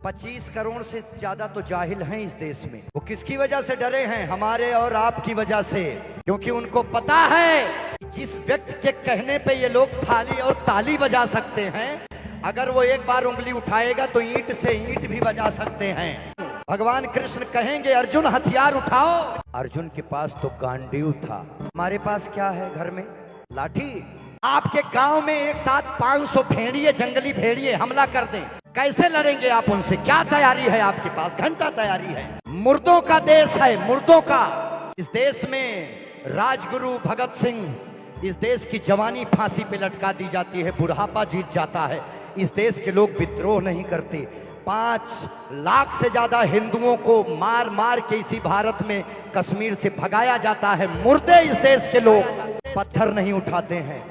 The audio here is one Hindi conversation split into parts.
25 करोड़ से ज्यादा तो जाहिल हैं इस देश में। वो किसकी वजह से डरे हैं? हमारे और आपकी वजह से। क्योंकि उनको पता है कि जिस व्यक्ति के कहने पे ये लोग थाली और ताली बजा सकते हैं, अगर वो एक बार उंगली उठाएगा तो ईंट से ईंट भी बजा सकते हैं। भगवान कृष्ण कहेंगे अर्जुन हथियार उठाओ। अर्जुन के पास तो गांडीव था, हमारे पास क्या है घर में? लाठी। आपके गांव में एक साथ 500 भेड़िए, जंगली भेड़िए हमला कर दें, कैसे लड़ेंगे आप उनसे? क्या तैयारी है आपके पास? घंटा तैयारी है। मुर्दों का देश है, मुर्दों का। इस देश में राजगुरु भगत सिंह, इस देश की जवानी फांसी पे लटका दी जाती है, बुढ़ापा जीत जाता है। इस देश के लोग विद्रोह नहीं करते। 5 लाख से ज्यादा हिंदुओं को मार मार के इसी भारत में कश्मीर से भगाया जाता है। मुर्दे इस देश के लोग पत्थर नहीं उठाते हैं।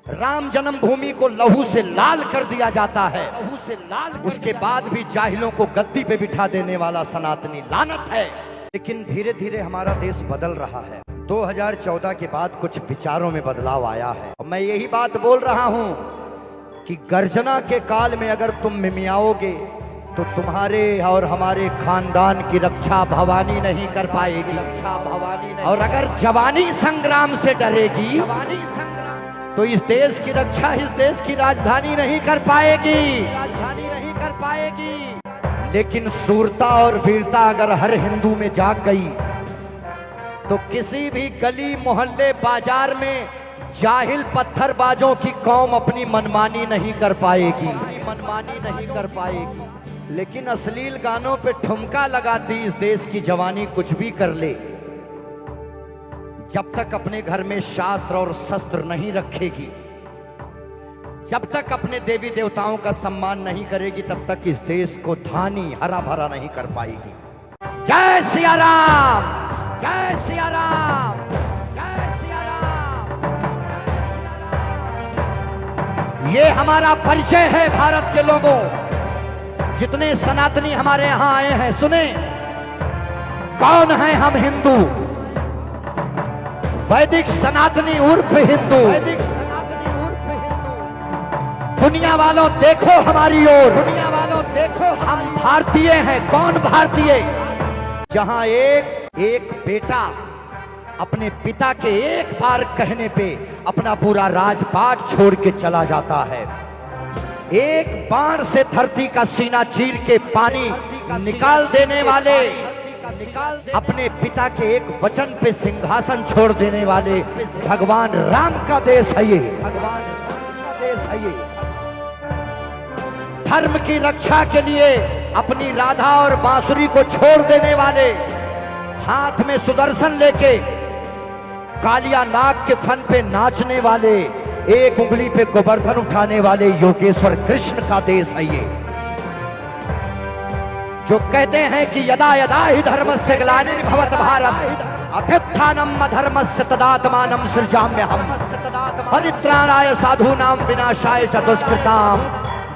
राम जन्मभूमि को लहू से लाल कर दिया जाता है, लहू से लाल। उसके बाद भी जाहिलों को गद्दी पे बिठा देने वाला सनातनी लानत है। लेकिन धीरे धीरे हमारा देश बदल रहा है। 2014 के बाद कुछ विचारों में बदलाव आया है। और मैं यही बात बोल रहा हूं कि गर्जना के काल में अगर तुम मिमियाओगे तो तुम्हारे और हमारे खानदान की रक्षा भवानी नहीं कर पाएगी। रक्षा भवानी नहीं। और अगर जवानी संग्राम से डरेगी, जवानी संग्राम, तो इस देश की रक्षा इस देश की राजधानी नहीं कर पाएगी, राजधानी नहीं कर पाएगी। लेकिन सूरता और वीरता अगर हर हिंदू में जाग गई तो किसी भी गली मोहल्ले बाजार में जाहिल पत्थरबाजों की कौम अपनी मनमानी नहीं कर पाएगी, मनमानी नहीं कर पाएगी। लेकिन अश्लील गानों पे ठुमका लगाती इस देश की जवानी कुछ भी कर ले, जब तक अपने घर में शास्त्र और शस्त्र नहीं रखेगी, जब तक अपने देवी देवताओं का सम्मान नहीं करेगी, तब तक इस देश को धानी हरा भरा नहीं कर पाएगी। जय सिया राम, जय सिया राम, जय सिया राम। ये हमारा परिचय है भारत के लोगों। जितने सनातनी हमारे यहां आए हैं, सुने कौन है हम? हिंदू, वैदिक सनातनी उर्फ हिंदू, वैदिक सनातनी उर्फ हिंदू। दुनिया वालों देखो हमारी ओर, दुनिया वालों देखो, हम भारतीय हैं। कौन भारतीय? जहां एक बेटा अपने पिता के एक बार कहने पे अपना पूरा राजपाट छोड़ के चला जाता है। एक बाण से धरती का सीना चीर के पानी निकाल देने वाले, अपने पिता के एक वचन पे सिंहासन छोड़ देने वाले भगवान राम का देश है ये, भगवान राम का देश है ये। धर्म की रक्षा के लिए अपनी राधा और बांसुरी को छोड़ देने वाले, हाथ में सुदर्शन लेके कालिया नाग के फन पे नाचने वाले, एक उंगली पे गोवर्धन उठाने वाले योगेश्वर कृष्ण का देश है ये। जो कहते हैं कि यदा यदा ही धर्मस्य ग्लानिर्भवत भारत अभ्युत्थानम् अधर्मस्य तदात्मानं सृजाम्यहम् परित्राणाय साधूनां विनाशाय च दुष्कृताम्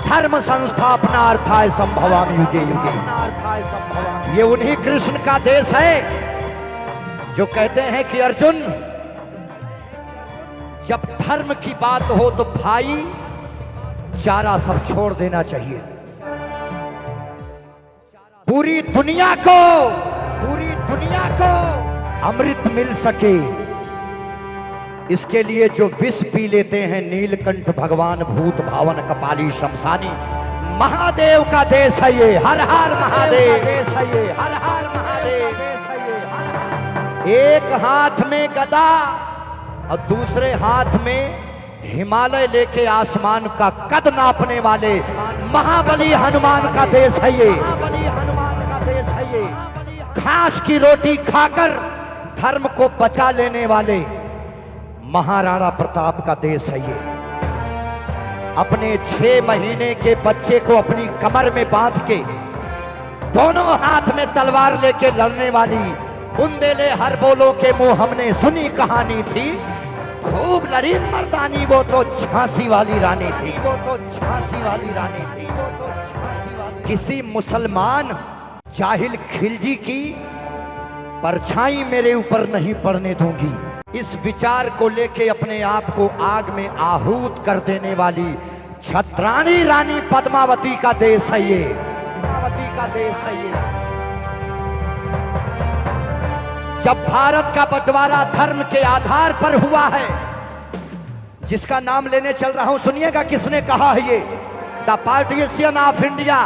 धर्म संस्थापनार्थाय संभवामि युगे युगे। ये उन्हीं कृष्ण का देश है जो कहते हैं कि अर्जुन, जब धर्म की बात हो तो भाई चारा सब छोड़ देना चाहिए। पूरी दुनिया को अमृत मिल सके, इसके लिए जो विष पी लेते हैं नीलकंठ भगवान भूत भावन कपाली शमशानी, महादेव का देश है ये। हर हर महादेव देश है ये, हर हर महादेव देश है ये। एक हाथ में गदा और दूसरे हाथ में हिमालय लेके आसमान का कद नापने वाले महाबली हनुमान का देश है ये, महाबली हनुमान का देश है ये। घास की रोटी खाकर धर्म को बचा लेने वाले महाराणा प्रताप का देश है ये। अपने 6 महीने के बच्चे को अपनी कमर में बांध के दोनों हाथ में तलवार लेके लड़ने वाली बुंदेले हर बोलो के मुंह हमने सुनी कहानी थी, खूब लड़ी मर्दानी, वो तो झांसी वाली रानी थी, वो तो झांसी वाली रानी थी, वो तो झांसी वाली। किसी मुसलमान जाहिल खिलजी की परछाई मेरे ऊपर नहीं पड़ने दूंगी। इस विचार को लेके अपने आप को आग में आहूत कर देने वाली छत्राणी रानी पद्मावती का देश है ये। उन्नति का देश है ये। जब भारत का बंटवारा धर्म के आधार पर हुआ है, जिसका नाम लेने चल रहा हूं, सुनिएगा किसने कहा है ये। द पार्टीशन ऑफ इंडिया,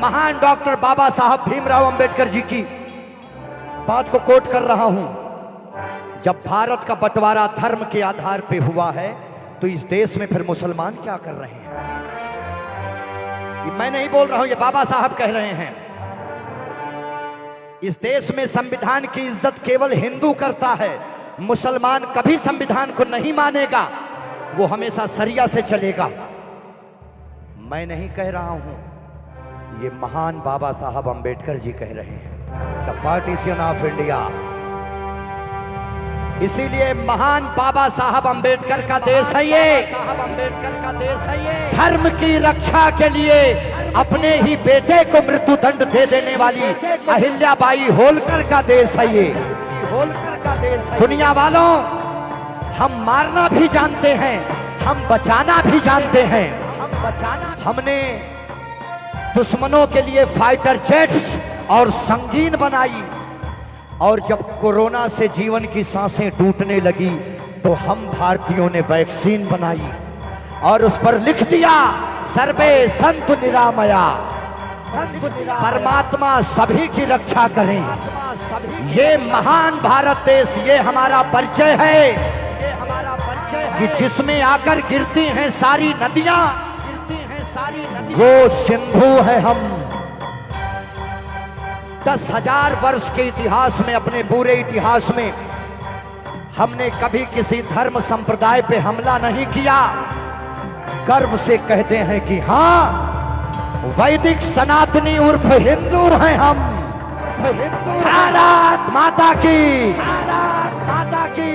महान डॉक्टर बाबा साहब भीमराव अंबेडकर जी की बात को कोट कर रहा हूं। जब भारत का बंटवारा धर्म के आधार पे हुआ है, तो इस देश में फिर मुसलमान क्या कर रहे हैं? ये मैं नहीं बोल रहा हूं, ये बाबा साहब कह रहे हैं। इस देश में संविधान की इज्जत केवल हिंदू करता है, मुसलमान कभी संविधान को नहीं मानेगा, वो हमेशा शरिया से चलेगा। मैं नहीं कह रहा हूं, ये महान बाबा साहब अंबेडकर जी कह रहे हैं। The partition of India. इसीलिए महान बाबा साहब अंबेडकर का देश है ये, साहब अंबेडकर का देश है ये। धर्म की रक्षा के लिए अपने ही बेटे को मृत्यु दंड दे देने वाली अहिल्याबाई होलकर का देश है ये, होलकर का देश है। दुनिया वालों, हम मारना भी जानते हैं, हम बचाना भी जानते हैं। हमने दुश्मनों के लिए फाइटर जेट्स और संगीन बनाई, और जब कोरोना से जीवन की सांसें टूटने लगी तो हम भारतीयों ने वैक्सीन बनाई और उस पर लिख दिया सर्वे संतु निरामया, परमात्मा सभी की रक्षा करें। ये महान भारत देश, ये हमारा परिचय है, ये हमारा परिचय है कि जिसमें आकर गिरती हैं सारी नदियां, वो सिंधु है। हम 10,000 वर्ष के इतिहास में, अपने पूरे इतिहास में हमने कभी किसी धर्म संप्रदाय पे हमला नहीं किया। गर्व से कहते हैं कि हाँ, वैदिक सनातनी उर्फ हिंदू हैं हम। भारत माता की, भारत माता की।